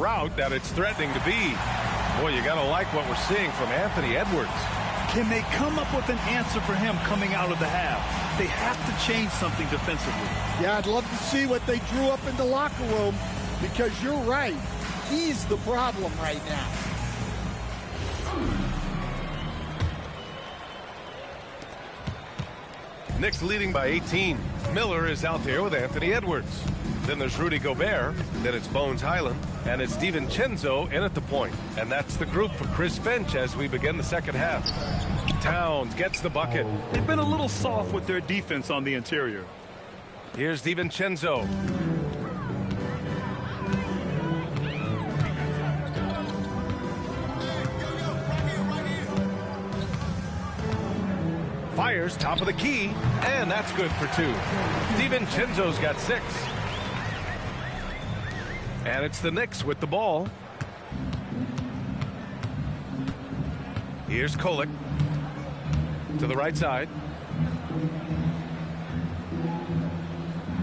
route that it's threatening to be. Boy, you got to like what we're seeing from Anthony Edwards. Can they come up with an answer for him coming out of the half? They have to change something defensively. Yeah, I'd love to see what they drew up in the locker room, because you're right. He's the problem right now. Knicks leading by 18. Miller is out there with Anthony Edwards. Then there's Rudy Gobert. Then it's Bones Highland. And it's DiVincenzo in at the point. And that's the group for Chris Finch as we begin the second half. Towns gets the bucket. They've been a little soft with their defense on the interior. Here's DiVincenzo. Fires top of the key, and that's good for two. DiVincenzo's got 6. And it's the Knicks with the ball. Here's Kolek to the right side.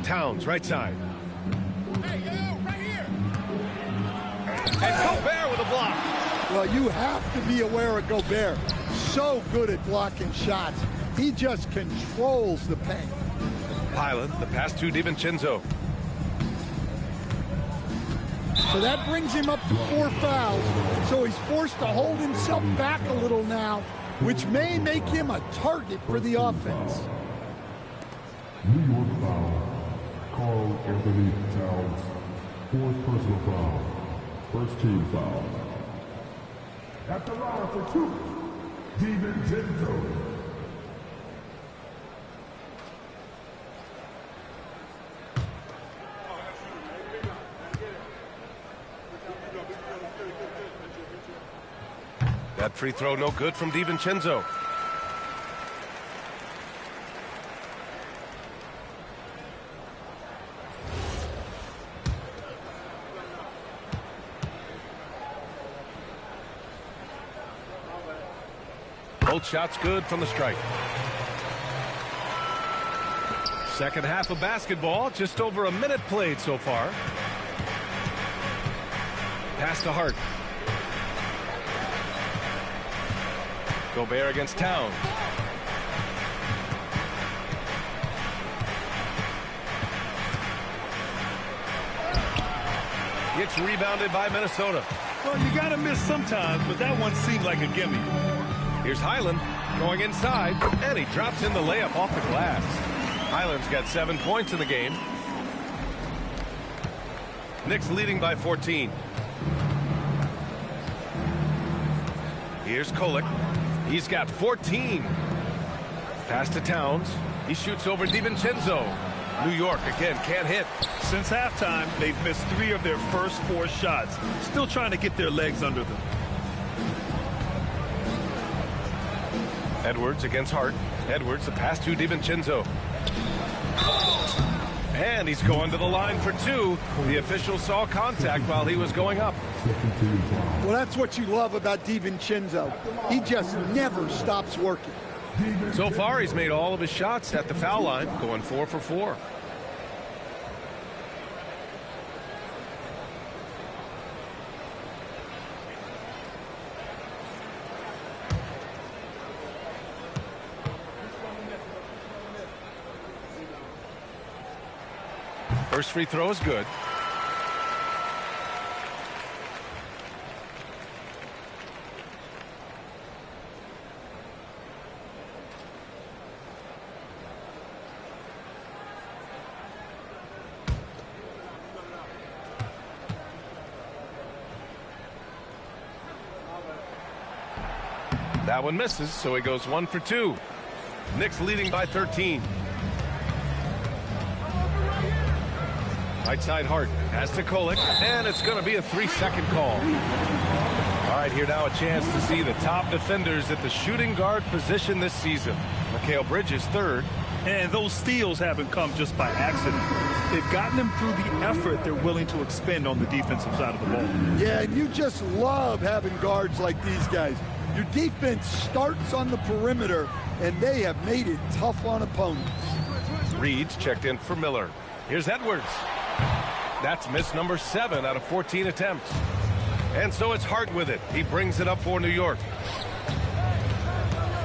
Towns, right side. Hey, yo, right here. And Gobert with a block. Well, you have to be aware of Gobert. So good at blocking shots. He just controls the paint. Highland, the pass to DiVincenzo. So that brings him up to 4 fouls. So he's forced to hold himself back a little now, which may make him a target for the offense. New York foul. Carl Anthony Towns. 4th personal foul. First team foul. At the line for 2, DiVincenzo. That free throw no good from DiVincenzo. Both shots good from the stripe. Second half of basketball, just over a minute played so far. Pass to Hart. Gobert against Towns. Gets rebounded by Minnesota. Well, you got to miss sometimes, but that one seemed like a gimme. Here's Highland going inside, and he drops in the layup off the glass. Highland's got 7 points in the game. Knicks leading by 14. Here's Kolek. He's got 14. Pass to Towns. He shoots over DiVincenzo. New York again can't hit. Since halftime, they've missed 3 of their first 4 shots. Still trying to get their legs under them. Edwards against Hart. Edwards, the pass to DiVincenzo. And he's going to the line for 2. The official saw contact while he was going up. Well, that's what you love about DiVincenzo. He just never stops working. So far, he's made all of his shots at the foul line, going 4 for 4. First free throw is good. That one misses, so he goes 1 for 2. Knicks leading by 13. Right side Hart has to Kolek, and it's going to be a 3-second call. All right, here now a chance to see the top defenders at the shooting guard position this season. Mikal Bridges third. And those steals haven't come just by accident. They've gotten them through the effort they're willing to expend on the defensive side of the ball. Yeah, and you just love having guards like these guys. Your defense starts on the perimeter, and they have made it tough on opponents. Reed's checked in for Miller. Here's Edwards. That's miss number 7 out of 14 attempts. And so it's Hart with it. He brings it up for New York.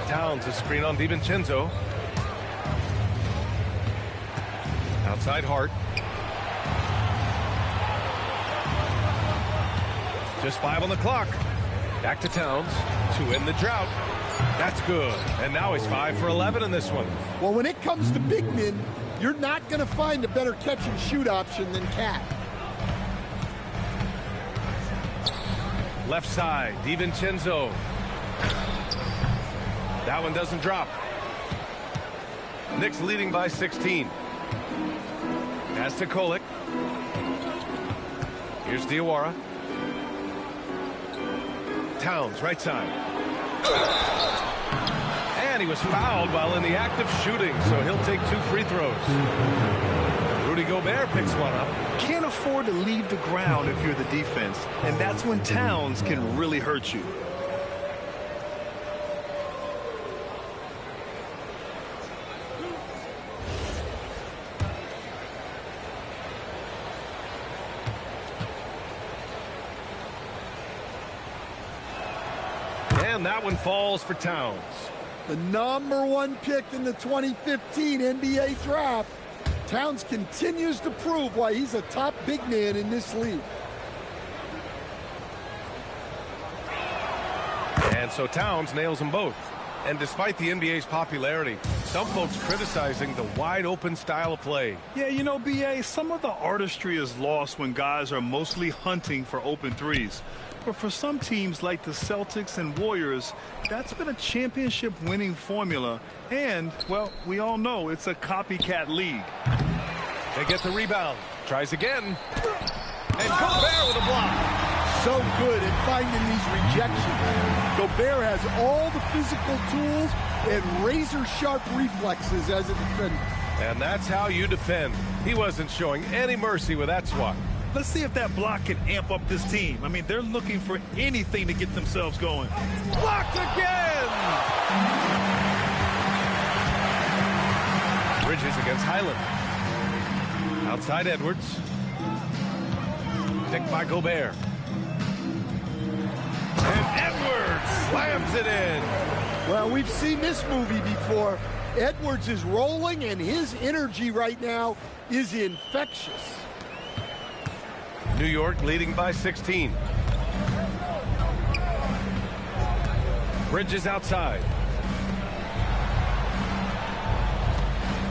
Towns a screen on DiVincenzo. Outside Hart. Just 5 on the clock. Back to Towns to end the drought. That's good. And now he's 5 for 11 in this one. Well, when it comes to big men, you're not going to find a better catch and shoot option than Cat. Left side, DiVincenzo. That one doesn't drop. Knicks leading by 16. Pass to Kolek. Here's Diawara. Towns, right side. And he was fouled while in the act of shooting, so he'll take 2 free throws. Rudy Gobert picks one up. Can't afford to leave the ground if you're the defense, and that's when Towns can really hurt you. And that one falls for Towns. The #1 pick in the 2015 NBA draft. Towns continues to prove why he's a top big man in this league. And so Towns nails them both. And despite the NBA's popularity, some folks criticizing the wide-open style of play. Yeah, you know, B.A., some of the artistry is lost when guys are mostly hunting for open threes. But for some teams like the Celtics and Warriors, that's been a championship-winning formula. And, well, we all know it's a copycat league. They get the rebound. Tries again. And Gobert with a block. So good at finding these rejections. Gobert has all the physical tools and razor-sharp reflexes as a defender. And that's how you defend. He wasn't showing any mercy with that swat. Let's see if that block can amp up this team. I mean, they're looking for anything to get themselves going. Blocked again! Bridges against Highland. Outside Edwards. Picked by Gobert. And Edwards slams it in. Well, we've seen this movie before. Edwards is rolling, and his energy right now is infectious. New York leading by 16. Bridges outside.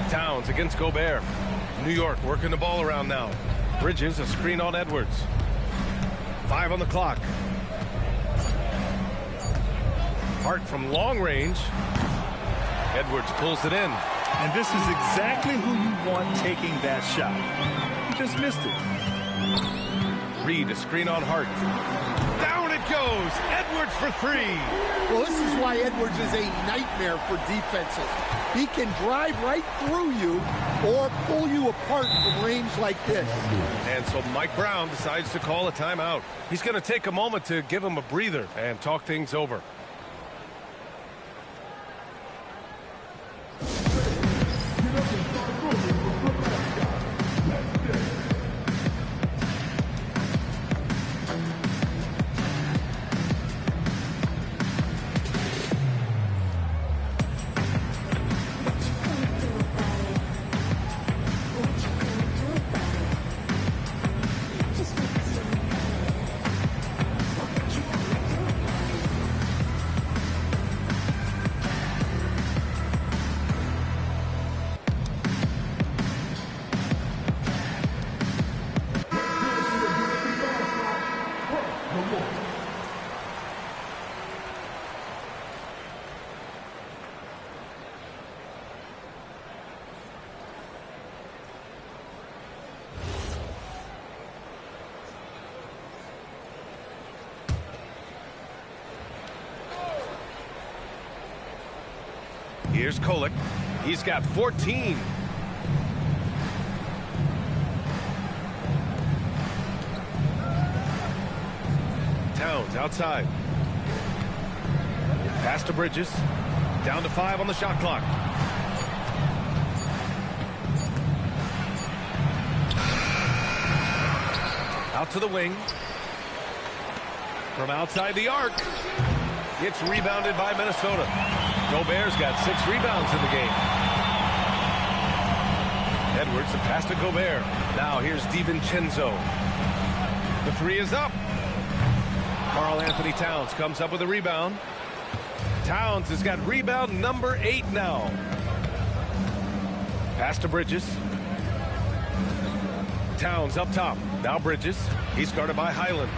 Towns against Gobert. New York working the ball around now. Bridges a screen on Edwards. 5 on the clock. Hart from long range. Edwards pulls it in. And this is exactly who you want taking that shot. He just missed it. Reed a screen on Hart. Down it goes. Edwards for 3. Well, this is why Edwards is a nightmare for defenses. He can drive right through you or pull you apart from range like this. And so Mike Brown decides to call a timeout. He's going to take a moment to give him a breather and talk things over. Here's Kolek. He's got 14. Towns outside. Pass to Bridges. Down to 5 on the shot clock. Out to the wing. From outside the arc. It's rebounded by Minnesota. Gobert's got 6 rebounds in the game. Edwards, the pass to Gobert. Now here's DiVincenzo. The 3 is up. Karl-Anthony Towns comes up with a rebound. Towns has got rebound number 8 now. Pass to Bridges. Towns up top. Now Bridges. He's guarded by Highland.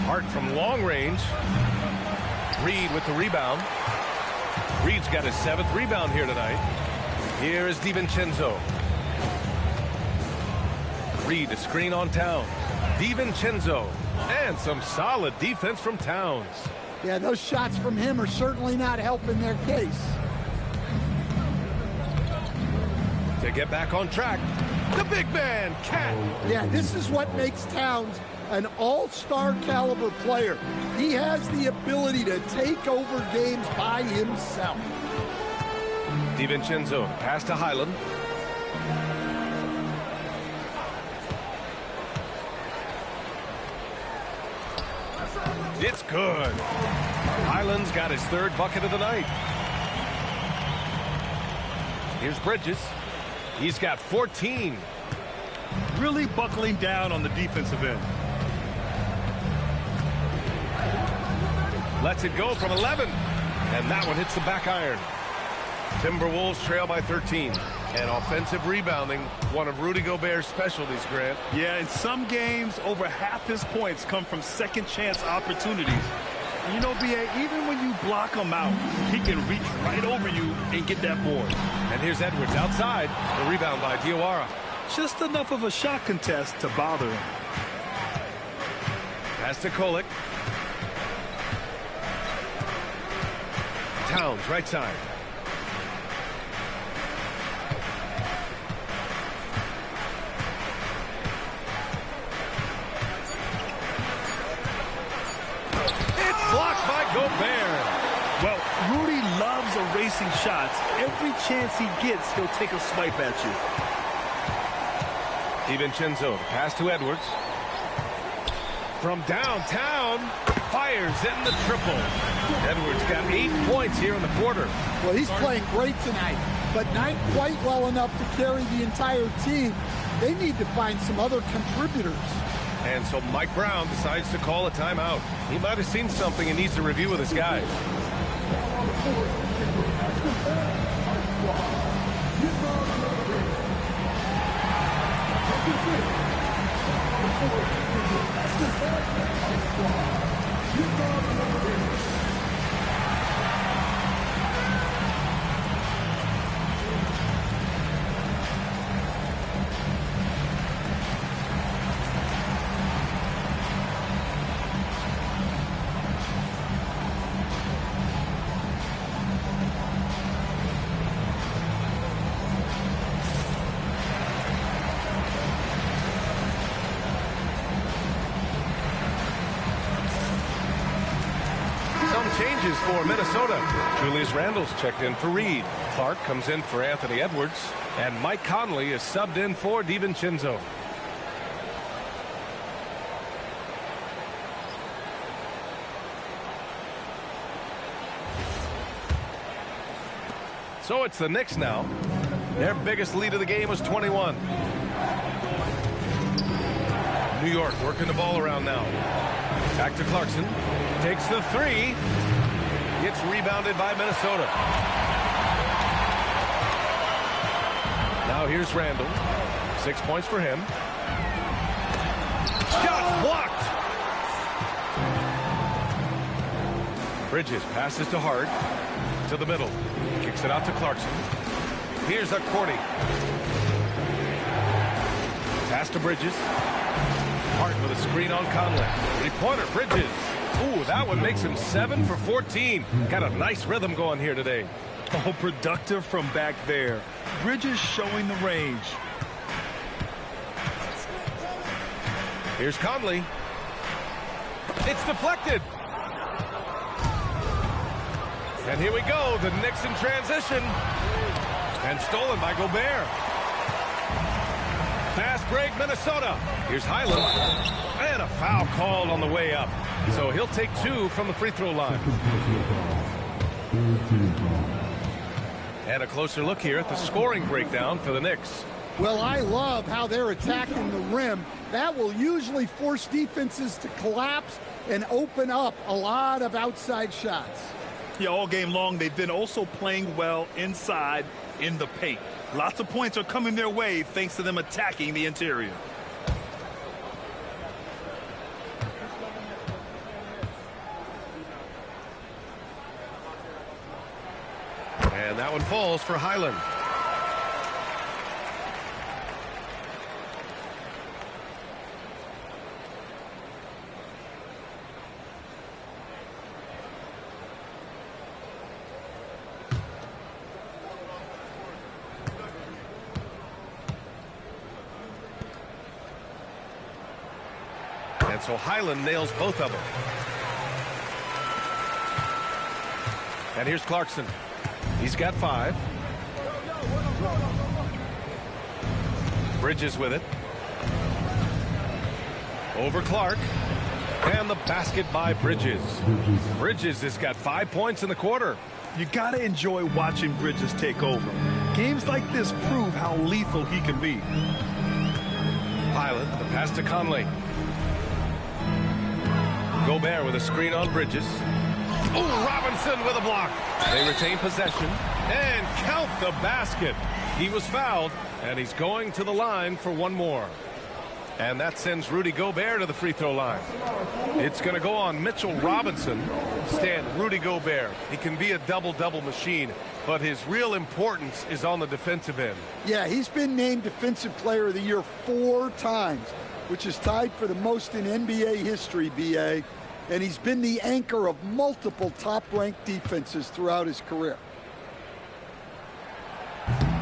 Hart from long range. Reed with the rebound. Reed's got his 7th rebound here tonight. Here is DiVincenzo. Reed, a screen on Towns. DiVincenzo. And some solid defense from Towns. Yeah, those shots from him are certainly not helping their case. To get back on track, the big man, Cat. Yeah, this is what makes Towns an all-star caliber player. He has the ability to take over games by himself. DiVincenzo, pass to Highland. It's good. Highland's got his 3rd bucket of the night. Here's Bridges. He's got 14. Really buckling down on the defensive end. Lets it go from 11. And that one hits the back iron. Timberwolves trail by 13. And offensive rebounding, one of Rudy Gobert's specialties, Grant. Yeah, in some games, over half his points come from second chance opportunities. You know, B.A., even when you block him out, he can reach right over you and get that board. And here's Edwards outside. The rebound by Diawara. Just enough of a shot contest to bother him. Pass to Kolek. Towns, right side. It's blocked by Gobert. Well, Rudy loves erasing shots. Every chance he gets, he'll take a swipe at you. DiVincenzo, pass to Edwards. From downtown, fires in the triple. Edwards got 8 points here in the quarter. Well, he's playing great tonight, but not quite well enough to carry the entire team. They need to find some other contributors. And so Mike Brown decides to call a timeout. He might have seen something and needs to review with his guys. Changes for Minnesota. Julius Randle's checked in for Reed. Clark comes in for Anthony Edwards. And Mike Conley is subbed in for DiVincenzo. So it's the Knicks now. Their biggest lead of the game was 21. New York working the ball around now. Back to Clarkson. Takes the 3. Gets rebounded by Minnesota. Now here's Randle. 6 points for him. Shot blocked. Bridges passes to Hart. To the middle. Kicks it out to Clarkson. Here's a Cordy. Pass to Bridges. Hart with a screen on Conley. 3-pointer, Bridges. Ooh, that one makes him 7 for 14. Got a nice rhythm going here today. Oh, productive from back there. Bridges showing the range. Here's Conley. It's deflected. And here we go. The Knicks in transition. And stolen by Gobert. Fast break, Minnesota. Here's Highland. And a foul called on the way up. So he'll take 2 from the free throw line. And a closer look here at the scoring breakdown for the Knicks. Well, I love how they're attacking the rim. That will usually force defenses to collapse and open up a lot of outside shots. Yeah, all game long, they've been also playing well inside in the paint. Lots of points are coming their way thanks to them attacking the interior. And that one falls for Highland. And so Highland nails both of them. And here's Clarkson. He's got 5. Bridges with it. Over Clark. And the basket by Bridges. Bridges has got 5 points in the quarter. You got to enjoy watching Bridges take over. Games like this prove how lethal he can be. Highland, the pass to Conley. Gobert with a screen on Bridges. Oh, Robinson with a block. They retain possession and count the basket. He was fouled, and he's going to the line for one more. And that sends Rudy Gobert to the free throw line. It's going to go on Mitchell Robinson. Stan, Rudy Gobert, he can be a double-double machine, but his real importance is on the defensive end. Yeah, he's been named Defensive Player of the Year 4 times, which is tied for the most in NBA history, BA. And he's been the anchor of multiple top-ranked defenses throughout his career.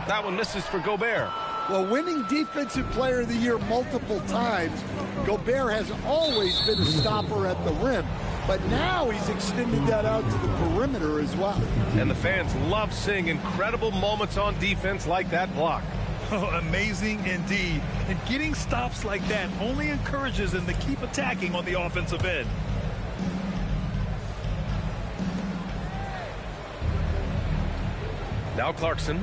That one misses for Gobert. Well, winning Defensive Player of the Year multiple times, Gobert has always been a stopper at the rim. But now he's extended that out to the perimeter as well. And the fans love seeing incredible moments on defense like that block. Oh, amazing indeed. And getting stops like that only encourages them to keep attacking on the offensive end. Now Clarkson,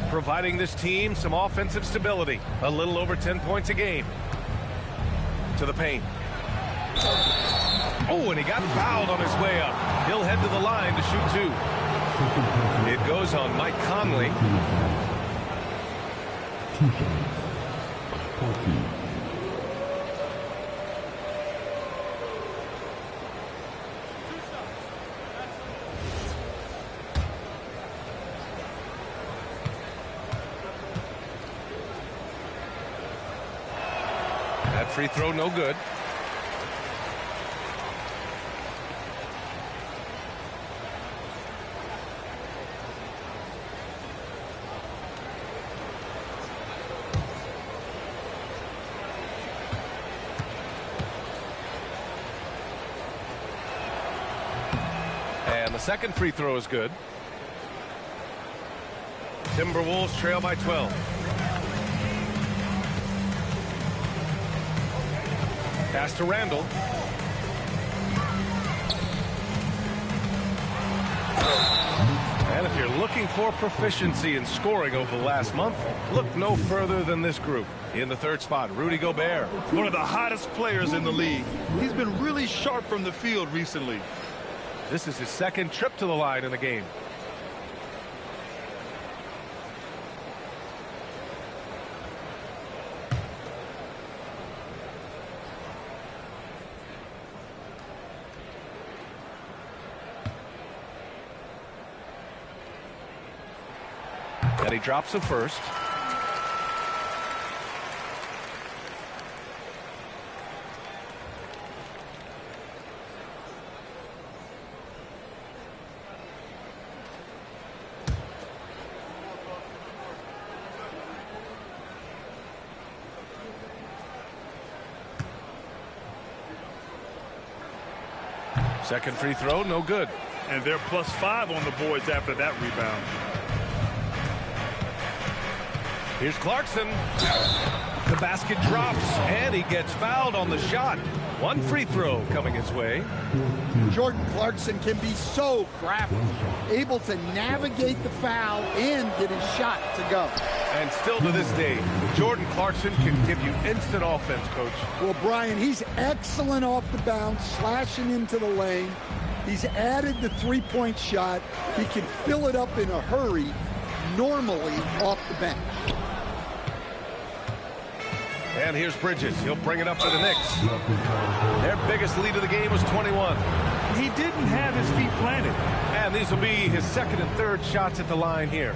providing this team some offensive stability. A little over 10 points a game. To the paint. Oh, and he got fouled on his way up. He'll head to the line to shoot 2. It goes on Mike Conley. That free throw no good. And the second free throw is good. Timberwolves trail by 12. Pass to Randall. And if you're looking for proficiency in scoring over the last month, look no further than this group. In the third spot, Rudy Gobert. One of the hottest players in the league. He's been really sharp from the field recently. This is his second trip to the line in the game. And he drops the first. Second free throw, no good. And they're +5 on the boards after that rebound. Here's Clarkson. The basket drops, and he gets fouled on the shot. One free throw coming his way. Jordan Clarkson can be so crafty, able to navigate the foul and get his shot to go. And still to this day, Jordan Clarkson can give you instant offense, Coach. Well, Brian, he's excellent off the bounce, slashing into the lane. He's added the three-point shot. He can fill it up in a hurry, normally off the bench. And here's Bridges. He'll bring it up for the Knicks. Their biggest lead of the game was 21. He didn't have his feet planted. And these will be his second and third shots at the line here.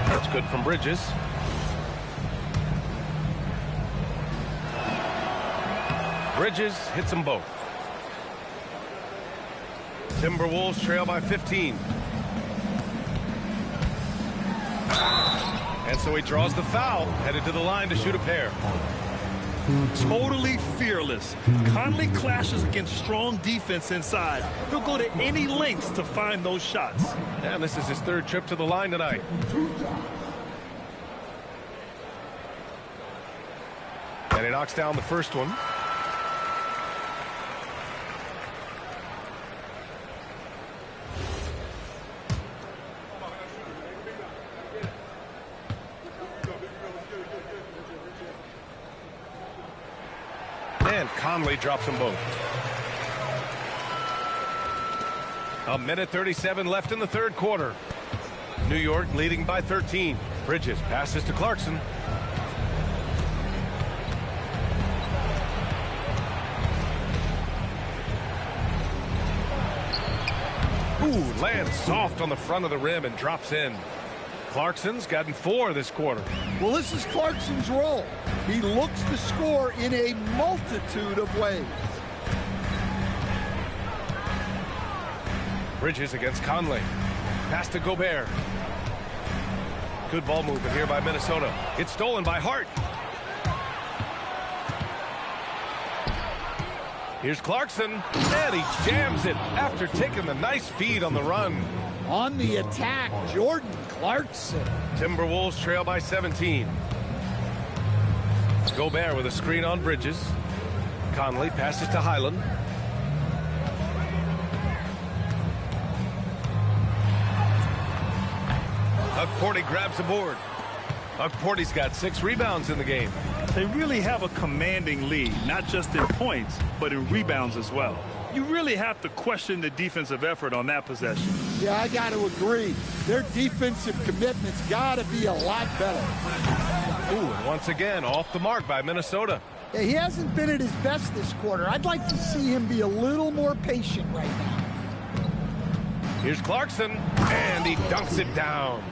That's good from Bridges. Bridges hits them both. Timberwolves trail by 15. And so he draws the foul, headed to the line to shoot a pair. Totally fearless. Conley clashes against strong defense inside. He'll go to any lengths to find those shots. And this is his third trip to the line tonight. And he knocks down the first one. And Conley drops them both. A minute 37 left in the third quarter. New York leading by 13. Bridges passes to Clarkson. Ooh, lands soft on the front of the rim and drops in. Clarkson's gotten 4 this quarter. Well, this is Clarkson's role. He looks to score in a multitude of ways. Bridges against Conley. Pass to Gobert. Good ball movement here by Minnesota. It's stolen by Hart. Here's Clarkson, and he jams it after taking the nice feed on the run. On the attack, Jordan Clarkson. Timberwolves trail by 17. Gobert with a screen on Bridges. Conley passes to Highland. Porty grabs the board. Porty's got 6 rebounds in the game. They really have a commanding lead, not just in points, but in rebounds as well. You really have to question the defensive effort on that possession. Yeah, I got to agree. Their defensive commitment's got to be a lot better. Ooh, and once again, off the mark by Minnesota. Yeah, he hasn't been at his best this quarter. I'd like to see him be a little more patient right now. Here's Clarkson, and he dunks it down.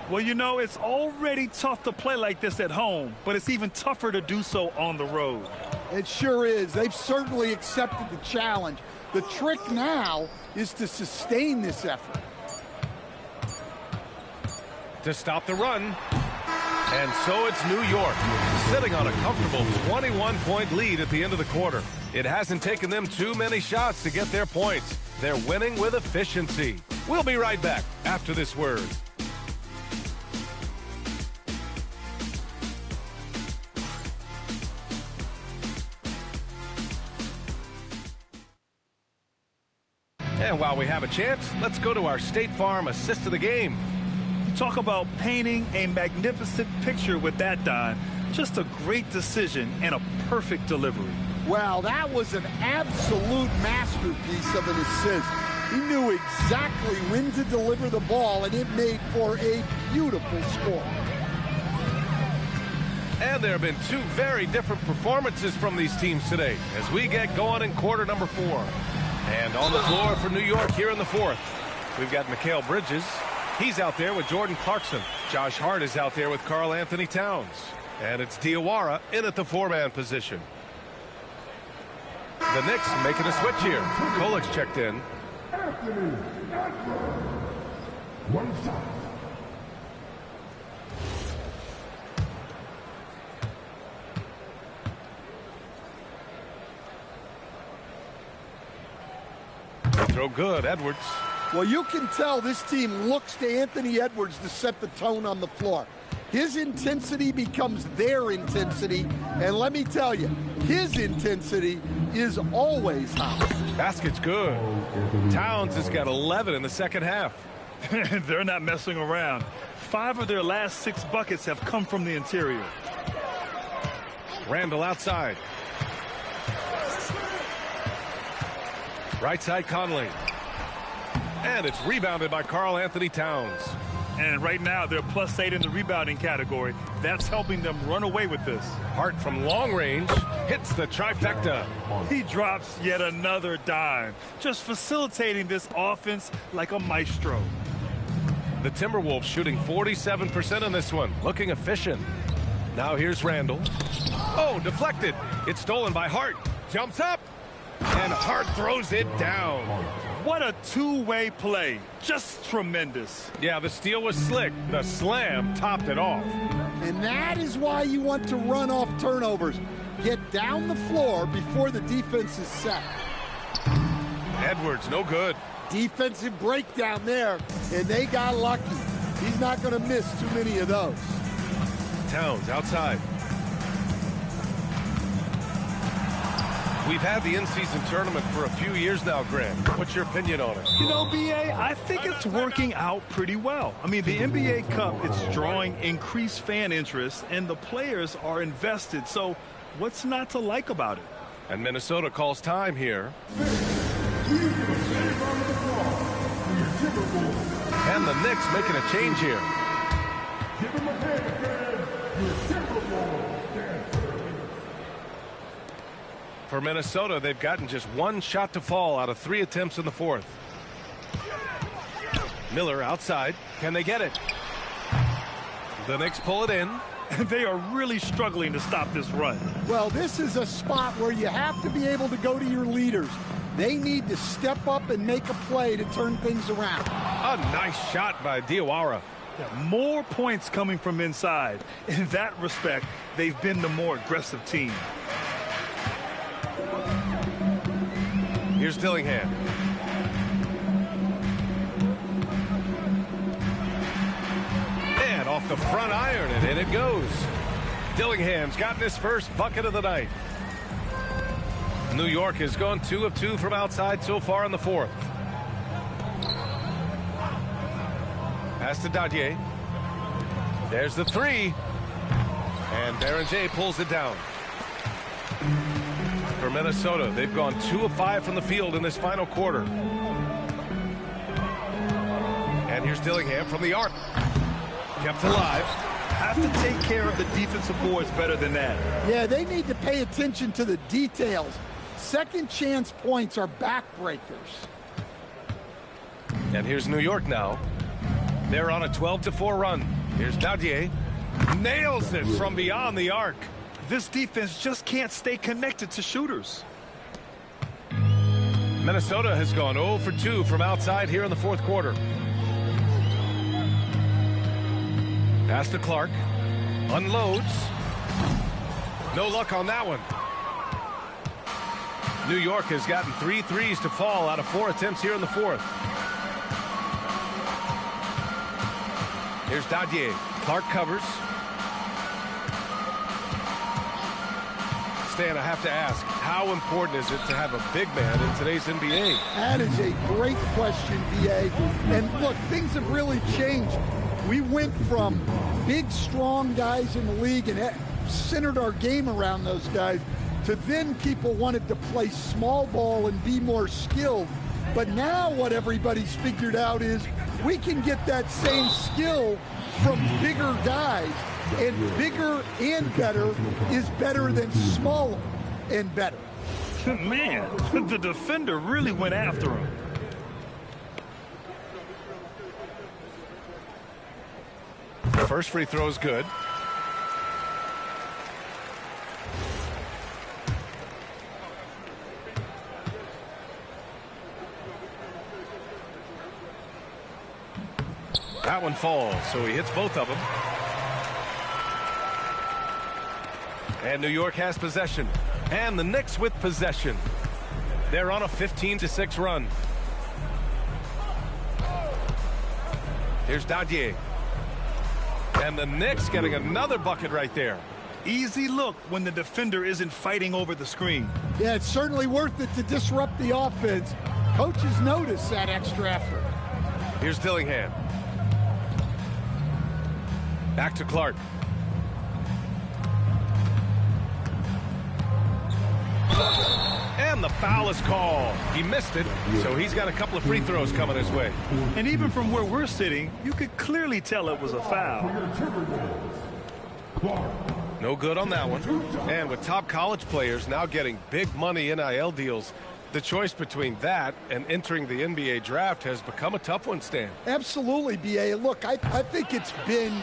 Well, you know, it's already tough to play like this at home, but it's even tougher to do so on the road. It sure is. They've certainly accepted the challenge. The trick now is to sustain this effort. To stop the run. And so it's New York, sitting on a comfortable 21-point lead at the end of the quarter. It hasn't taken them too many shots to get their points. They're winning with efficiency. We'll be right back after this word. And while we have a chance, let's go to our State Farm assist of the game. You talk about painting a magnificent picture with that, Don. Just a great decision and a perfect delivery. Well, that was an absolute masterpiece of an assist. He knew exactly when to deliver the ball, and it made for a beautiful score. And there have been 2 very different performances from these teams today as we get going in quarter number 4. And on the floor for New York here in the 4th, we've got Mikal Bridges. He's out there with Jordan Clarkson. Josh Hart is out there with Karl Anthony Towns. And it's Diawara in at the 4-man position. The Knicks making a switch here. Kolik's checked in. Anthony Edwards. One shot. throw good. Edwards. Well, you can tell this team looks to Anthony Edwards to set the tone on the floor. His intensity becomes their intensity, and let me tell you, his intensity is always high. Basket's good. Towns has got 11 in the second half. They're not messing around. 5 of their last 6 buckets have come from the interior. Randall outside. Right side Conley. And it's rebounded by Karl Anthony Towns. And right now they're +8 in the rebounding category. That's helping them run away with this. Hart from long range hits the trifecta. He drops yet another dime, just facilitating this offense like a maestro. The Timberwolves shooting 47% in this one, looking efficient. Now here's Randall. Oh, deflected. It's stolen by Hart. Jumps up. And Hart throws it down. What a two-way play. Just tremendous. Yeah, the steal was slick. The slam topped it off. And that is why you want to run off turnovers. Get down the floor before the defense is set. Edwards, no good. Defensive breakdown there, and they got lucky. He's not going to miss too many of those. Towns outside. We've had the in-season tournament for a few years now, Grant. What's your opinion on it? You know, B.A., I think it's working out pretty well. I mean, the NBA Cup, it's drawing increased fan interest, and the players are invested. So what's not to like about it? And Minnesota calls time here. And the Knicks making a change here. Give him a hand, man. The Timberwolves dance. For Minnesota, they've gotten just 1 shot to fall out of 3 attempts in the fourth. Miller outside. Can they get it? The Knicks pull it in. They are really struggling to stop this run. Well, this is a spot where you have to be able to go to your leaders. They need to step up and make a play to turn things around. A nice shot by Diawara. More points coming from inside. In that respect, they've been the more aggressive team. Here's Dillingham. And off the front iron, and in it goes. Dillingham's gotten his first bucket of the night. New York has gone 2 of 2 from outside so far in the fourth. Pass to Dadier. There's the 3. And Berenger pulls it down. For Minnesota, they've gone 2 of 5 from the field in this final quarter. And here's Dillingham from the arc. Kept alive. Have to take care of the defensive boards better than that. Yeah, they need to pay attention to the details. Second chance points are backbreakers. And here's New York now. They're on a 12-4 run. Here's Dadier. Nails it from beyond the arc. This defense just can't stay connected to shooters. Minnesota has gone 0 for 2 from outside here in the fourth quarter. Pass to Clark. Unloads. No luck on that one. New York has gotten 3 threes to fall out of 4 attempts here in the fourth. Here's Dadier. Clark covers. Stan, I have to ask, how important is it to have a big man in today's NBA? That is a great question, B.A. And look, things have really changed. We went from big, strong guys in the league and centered our game around those guys to then people wanted to play small ball and be more skilled. But now what everybody's figured out is we can get that same skill from bigger guys. And bigger and better is better than smaller and better. Man, the defender really went after him. First free throw is good. That one falls, so he hits both of them. And New York has possession. And the Knicks with possession. They're on a 15-6 run. Here's Dadier. And the Knicks getting another bucket right there. Easy look when the defender isn't fighting over the screen. Yeah, it's certainly worth it to disrupt the offense. Coaches notice that extra effort. Here's Dillingham. Back to Clark. And the foul is called. He missed it, so he's got a couple of free throws coming his way. And even from where we're sitting, you could clearly tell it was a foul. No good on that one. And with top college players now getting big money NIL deals, the choice between that and entering the NBA draft has become a tough one, Stan. Absolutely, B.A. Look, I think it's been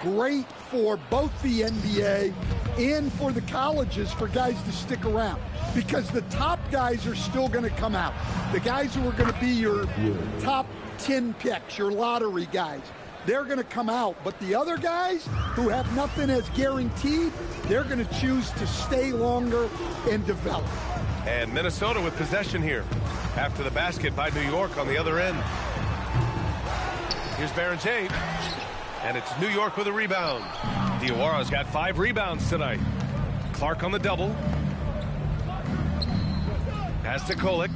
great for both the NBA and for the colleges for guys to stick around, because the top guys are still going to come out. The guys who are going to be your top 10 picks, your lottery guys, they're going to come out. But the other guys who have nothing as guaranteed, they're going to choose to stay longer and develop. And Minnesota with possession here after the basket by New York on the other end. Here's Barrett, and it's New York with a rebound. Diawara's got 5 rebounds tonight. Clark on the double. Pass to Kolek.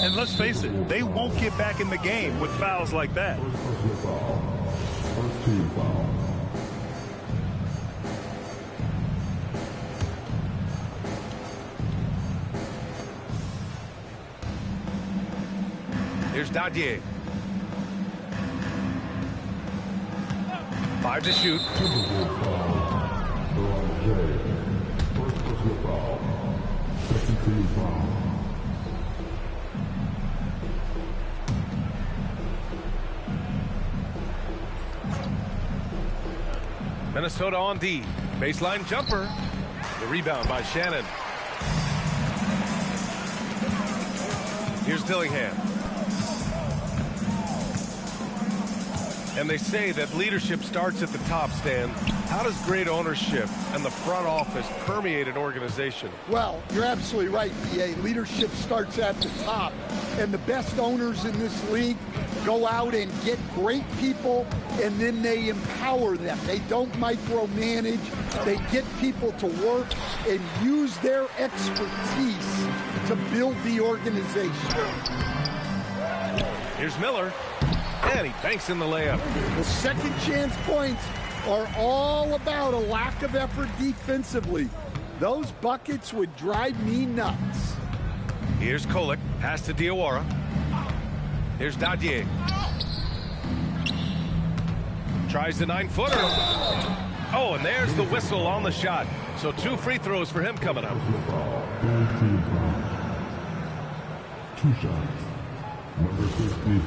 And let's face it, they won't get back in the game with fouls like that. First team foul. Here's Dadier. 5 to shoot. Timberwolves foul. First personal foul. Second team foul. Minnesota on D. Baseline jumper. The rebound by Shannon. Here's Dillingham. And they say that leadership starts at the top, Stan. How does great ownership and the front office permeate an organization? Well, you're absolutely right, B.A. Leadership starts at the top. And the best owners in this league go out and get great people, and then they empower them. They don't micromanage. They get people to work and use their expertise to build the organization. Here's Miller. And he banks in the layup. The second chance points are all about a lack of effort defensively. Those buckets would drive me nuts. Here's Kolek. Pass to Diawara. Here's Dadier. Tries the 9-footer. Oh, and there's the whistle on the shot. So 2 free throws for him coming up. Third team foul. 2 shots. Number 50.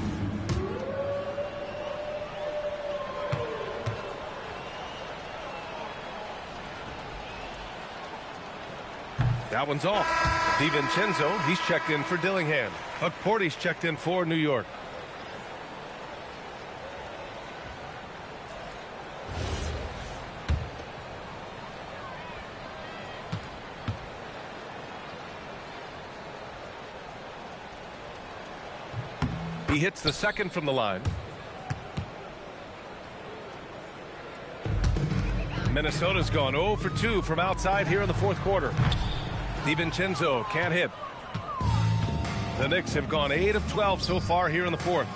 That one's off. DiVincenzo, he's checked in for Dillingham. Porty's checked in for New York. He hits the second from the line. Minnesota's gone 0 for 2 from outside here in the fourth quarter. DiVincenzo can't hit. The Knicks have gone 8 of 12 so far here in the fourth.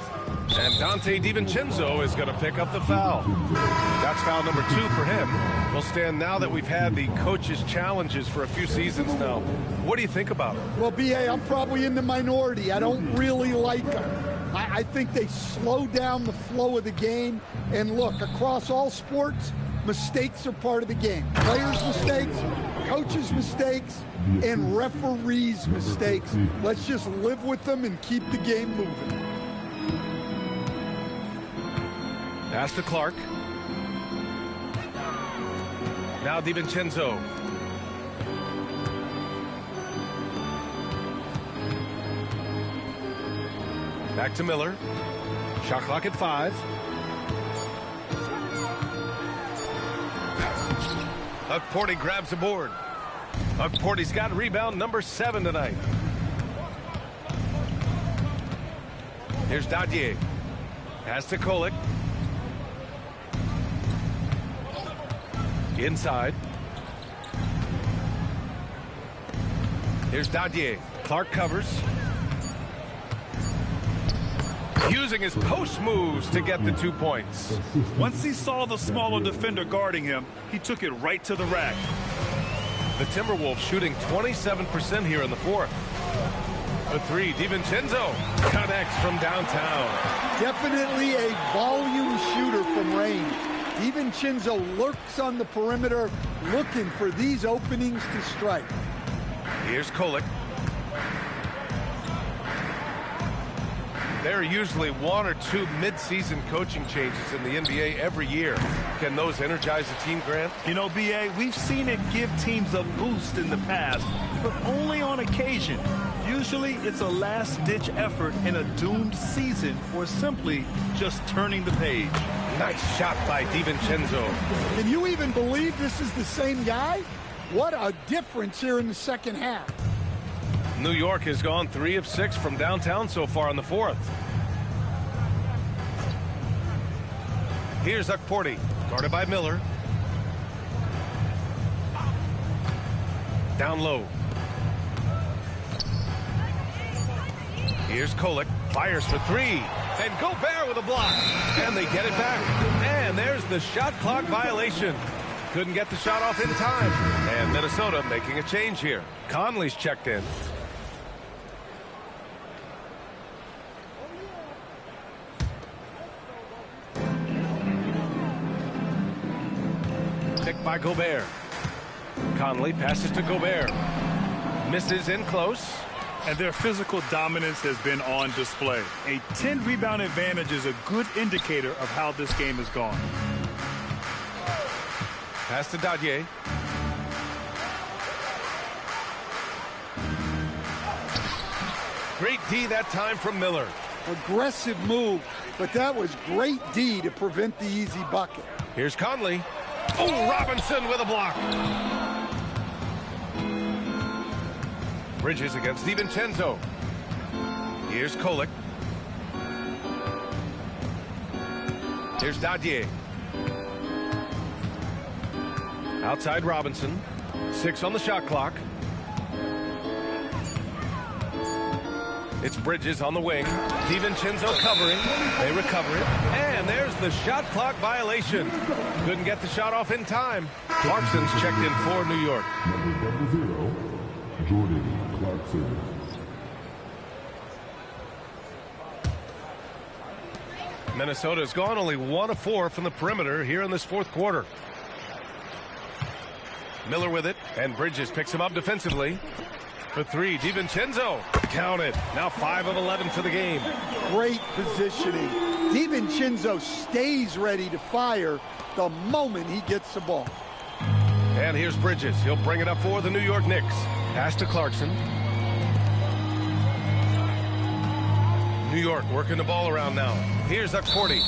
And Dante DiVincenzo is going to pick up the foul. That's foul number 2 for him. Well, Stan, now that we've had the coaches' challenges for a few seasons now, what do you think about it? Well, B.A., I'm probably in the minority. I don't really like them. I think they slow down the flow of the game. And look, across all sports, mistakes are part of the game. Players' mistakes, coaches' mistakes, and referees' mistakes. Let's just live with them and keep the game moving. Pass to Clark. Now DiVincenzo. Back to Miller. Shot clock at 5. Porty grabs a board. Porty's got rebound number 7 tonight. Here's Dadier. Pass to Kolek. Inside. Here's Dadier. Clark covers. Using his post moves to get the 2 points. Once he saw the smaller defender guarding him, he took it right to the rack. The Timberwolves shooting 27% here in the fourth. The three, DiVincenzo connects from downtown. Definitely a volume shooter from range. DiVincenzo lurks on the perimeter, looking for these openings to strike. Here's Kolek. There are usually 1 or 2 mid-season coaching changes in the NBA every year. Can those energize a team, Grant? You know, B.A., we've seen it give teams a boost in the past, but only on occasion. Usually it's a last-ditch effort in a doomed season or simply just turning the page. Nice shot by DiVincenzo. Can you even believe this is the same guy? What a difference here in the second half. New York has gone 3 of 6 from downtown so far in the fourth. Here's Ukporti, guarded by Miller. Down low. Here's Kolek, fires for 3, and Gobert with a block. And they get it back. And there's the shot clock violation. Couldn't get the shot off in time. And Minnesota making a change here. Conley's checked in. Picked by Gobert. Conley passes to Gobert. Misses in close. And their physical dominance has been on display. A 10-rebound advantage is a good indicator of how this game has gone. Pass to Dadier. Great D that time from Miller. Aggressive move, but that was great D to prevent the easy bucket. Here's Conley. Oh, Robinson with a block. Bridges against DiVincenzo. Here's Kolek. Here's Dadier. Outside Robinson. 6 on the shot clock. It's Bridges on the wing. DiVincenzo covering. They recover it. And there's the shot clock violation. Couldn't get the shot off in time. Clarkson's checked in for New York. Number 0, Jordan Clarkson. Minnesota's gone only 1 of 4 from the perimeter here in this fourth quarter. Miller with it, and Bridges picks him up defensively. For 3, DiVincenzo. Counted. Now 5 of 11 for the game. Great positioning. DiVincenzo stays ready to fire the moment he gets the ball. And here's Bridges. He'll bring it up for the New York Knicks. Pass to Clarkson. New York working the ball around now. Here's Ukporti.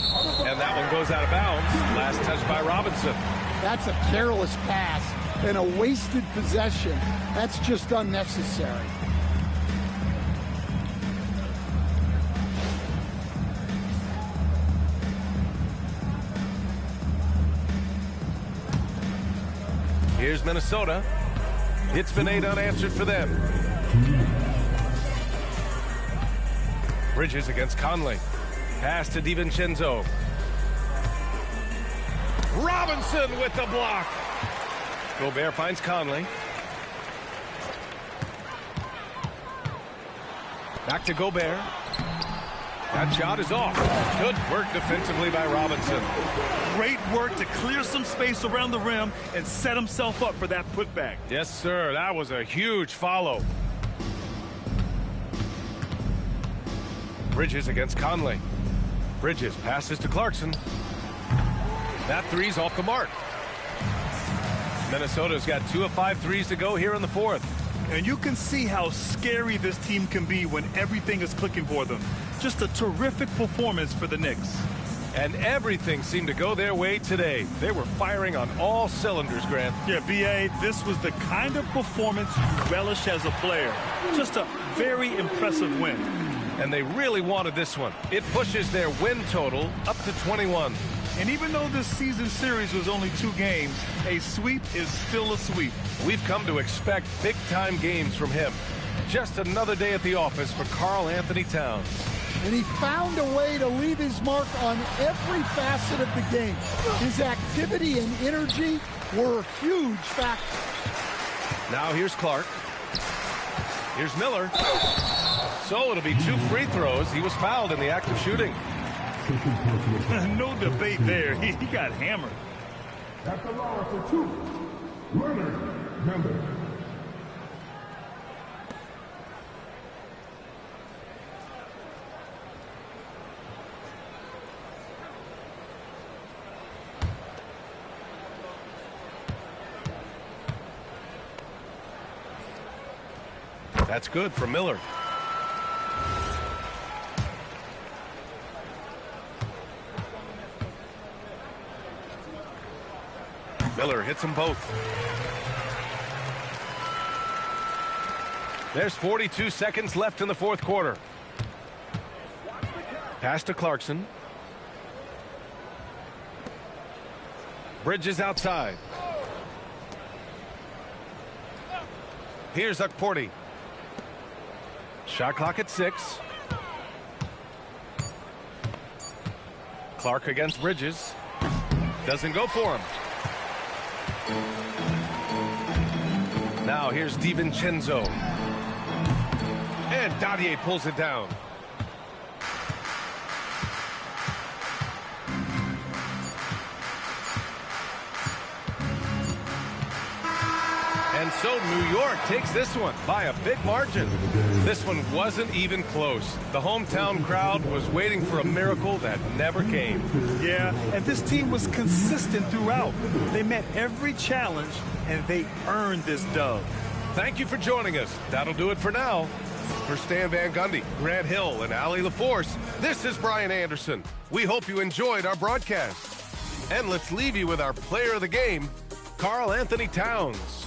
And that one goes out of bounds. Last touch by Robinson. That's a careless pass and a wasted possession. That's just unnecessary. Here's Minnesota. It's been 8 unanswered for them. Bridges against Conley. Pass to DiVincenzo. Robinson with the block. Gobert finds Conley. Back to Gobert. That shot is off. Good work defensively by Robinson. Great work to clear some space around the rim and set himself up for that putback. Yes, sir. That was a huge follow. Bridges against Conley. Bridges passes to Clarkson. That three's off the mark. Minnesota's got 2 of 5 threes to go here in the fourth. And you can see how scary this team can be when everything is clicking for them. Just a terrific performance for the Knicks. And everything seemed to go their way today. They were firing on all cylinders, Grant. Yeah, B.A., this was the kind of performance you relish as a player. Just a very impressive win. And they really wanted this one. It pushes their win total up to 21. And even though this season series was only 2 games, a sweep is still a sweep. We've come to expect big-time games from him. Just another day at the office for Karl Anthony Towns. And he found a way to leave his mark on every facet of the game. His activity and energy were a huge factor. Now here's Clark. Here's Miller. So it'll be 2 free throws. He was fouled in the act of shooting. No debate there. He got hammered. At the line for 2, Leonard Miller. That's good for Miller. Miller hits them both. There's 42 seconds left in the fourth quarter. Pass to Clarkson. Bridges outside. Here's Ukporti. Shot clock at 6. Clark against Bridges. Doesn't go for him. Now here's DiVincenzo. And Dadier pulls it down. And so New York takes this one by a big margin. This one wasn't even close. The hometown crowd was waiting for a miracle that never came. Yeah, and this team was consistent throughout. They met every challenge, and they earned this dub. Thank you for joining us. That'll do it for now. For Stan Van Gundy, Grant Hill, and Allie LaForce, this is Brian Anderson. We hope you enjoyed our broadcast. And let's leave you with our player of the game, Karl Anthony Towns.